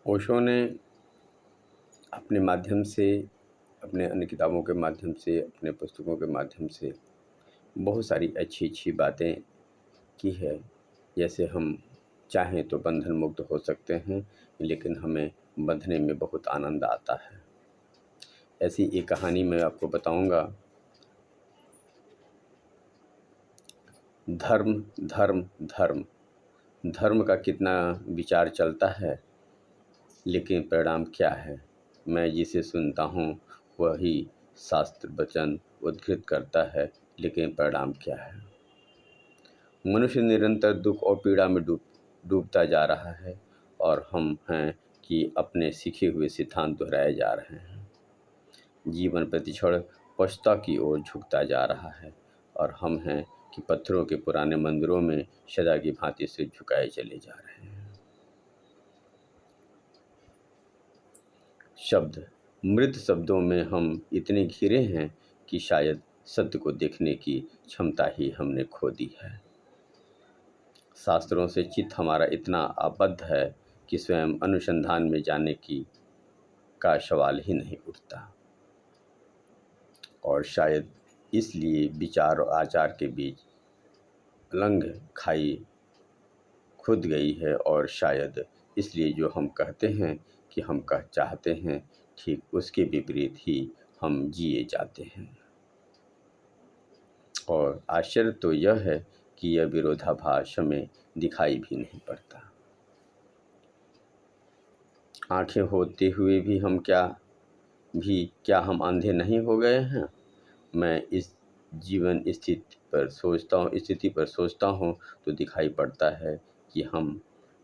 ओशो ने अपने माध्यम से, अपने अन्य किताबों के माध्यम से, अपने पुस्तकों के माध्यम से बहुत सारी अच्छी-अच्छी बातें की है। जैसे हम चाहें तो बंधन मुक्त हो सकते हैं, लेकिन हमें बंधने में बहुत आनंद आता है। ऐसी एक कहानी मैं आपको बताऊँगा। धर्म, धर्म, धर्म। धर्म का कितना विचार चलता है, लेकिन परिणाम क्या है? मैं जिसे सुनता हूँ वही शास्त्र वचन उद्धृत करता है, लेकिन परिणाम क्या है? मनुष्य निरंतर दुख और पीड़ा में डूबता जा रहा है, और हम हैं कि अपने सीखे हुए सिद्धांत दोहराए जा रहे हैं। जीवन प्रतिक्षण पश्चाता की ओर झुकता जा रहा है, और हम हैं कि पत्थरों के पुराने मंदिरों में सदा की भांति सिर झुकाए चले जा रहे हैं। शब्द, मृत शब्दों में हम इतने घिरे हैं कि शायद सत्य को देखने की क्षमता ही हमने खो दी है। शास्त्रों से चित्त हमारा इतना आबद्ध है कि स्वयं अनुसंधान में जाने की का सवाल ही नहीं उठता, और शायद इसलिए विचार और आचार के बीच अलंग खाई खुद गई है, और शायद इसलिए जो हम कहते हैं कि हम कह चाहते हैं, ठीक उसके विपरीत ही हम जिए जाते हैं। और आश्चर्य तो यह है कि यह विरोधाभास हमें दिखाई भी नहीं पड़ता। आंखें होते हुए भी क्या हम अंधे नहीं हो गए हैं? मैं इस स्थिति पर सोचता हूँ तो दिखाई पड़ता है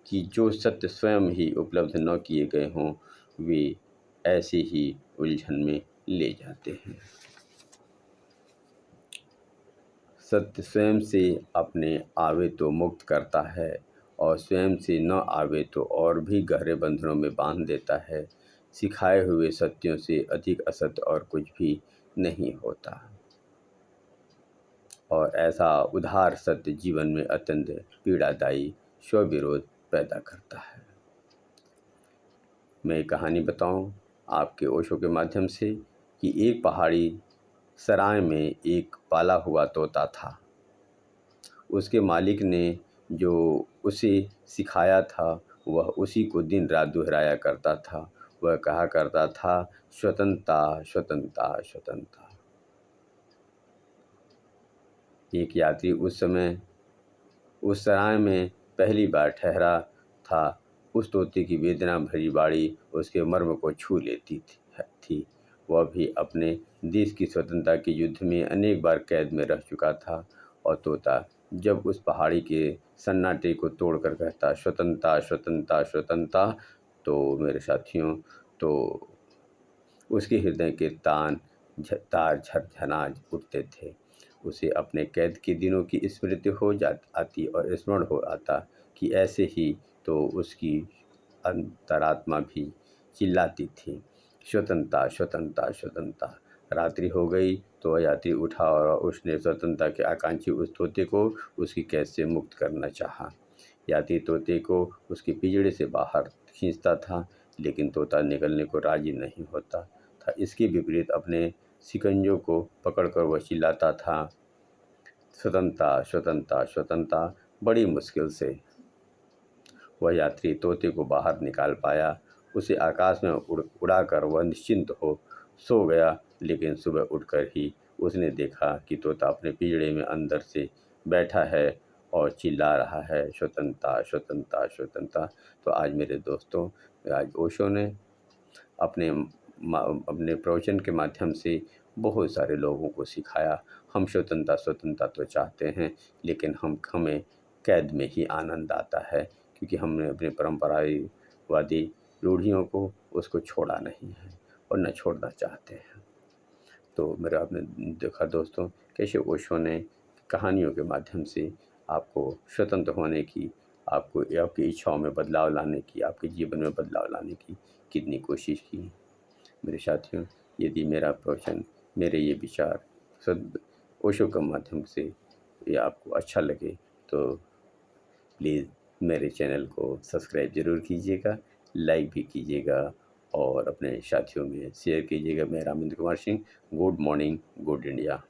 कि जो सत्य स्वयं ही उपलब्ध न किए गए हों, वे ऐसे ही उलझन में ले जाते हैं। सत्य स्वयं से अपने आवे तो मुक्त करता है, और स्वयं से न आवे तो और भी गहरे बंधनों में बांध देता है। सिखाए हुए सत्यों से अधिक असत्य और कुछ भी नहीं होता, और ऐसा उदार सत्य जीवन में अत्यंत पीड़ादायी स्वविरोध पैदा करता है। मैं एक कहानी बताऊं आपके ओशो के माध्यम से कि एक पहाड़ी सराय में एक पाला हुआ तोता था। उसके मालिक ने जो उसे सिखाया था, वह उसी को दिन रात दोहराया करता था। वह कहा करता था, स्वतंत्रता, स्वतंत्रता, स्वतंत्रता। एक यात्री उस समय उस सराय में पहली बार ठहरा था। उस तोते की वेदना भरी बाणी उसके मर्म को छू लेती थी। वह भी अपने देश की स्वतंत्रता के युद्ध में अनेक बार कैद में रह चुका था, और तोता जब उस पहाड़ी के सन्नाटे को तोड़कर कहता, स्वतंत्रता, स्वतंत्रता, स्वतंत्रता, तो मेरे साथियों, तो उसके हृदय के तार झनझना उठते थे। उसे अपने कैद के दिनों की स्मृति आती, और स्मरण हो आता कि ऐसे ही तो उसकी अंतरात्मा भी चिल्लाती थी, स्वतंत्रता, स्वतंत्रता, स्वतंत्रता। रात्रि हो गई तो वह यात्री उठा, और उसने स्वतंत्रता के आकांक्षी उस तोते को उसकी कैद से मुक्त करना चाहा। यात्री तोते को उसके पिंजड़े से बाहर खींचता था, लेकिन तोता निकलने को राजी नहीं होता था। इसके विपरीत अपने शिकंजों को पकड़कर वह चिल्लाता था, स्वतंत्रता, स्वतंत्रता, स्वतंत्रता। बड़ी मुश्किल से वह यात्री तोते को बाहर निकाल पाया। उसे आकाश में उड़ाकर वह निश्चिंत हो सो गया, लेकिन सुबह उठकर ही उसने देखा कि तोता अपने पिंजड़े में अंदर से बैठा है और चिल्ला रहा है, स्वतंत्रता, स्वतंत्रता, स्वतंत्रता। तो आज मेरे दोस्तों, आज ओशो ने अपने प्रवचन के माध्यम से बहुत सारे लोगों को सिखाया। हम स्वतंत्रता, स्वतंत्रता तो चाहते हैं, लेकिन हमें कैद में ही आनंद आता है, क्योंकि हमने अपने परंपरावादी रूढ़ियों को उसको छोड़ा नहीं है, और न छोड़ना चाहते हैं। तो मेरा आपने देखा दोस्तों, कैसे ओशो ने कहानियों के माध्यम से आपको स्वतंत्र होने की, आपकी इच्छाओं में बदलाव लाने की, आपके जीवन में बदलाव लाने की कितनी कोशिश की। मेरे साथियों, यदि मेरा प्रवचन, मेरे ये विचार ओशो के माध्यम से ये आपको अच्छा लगे, तो प्लीज़ मेरे चैनल को सब्सक्राइब ज़रूर कीजिएगा, लाइक भी कीजिएगा और अपने साथियों में शेयर कीजिएगा। मैं Ramendra Kumar Singh, good morning, good India.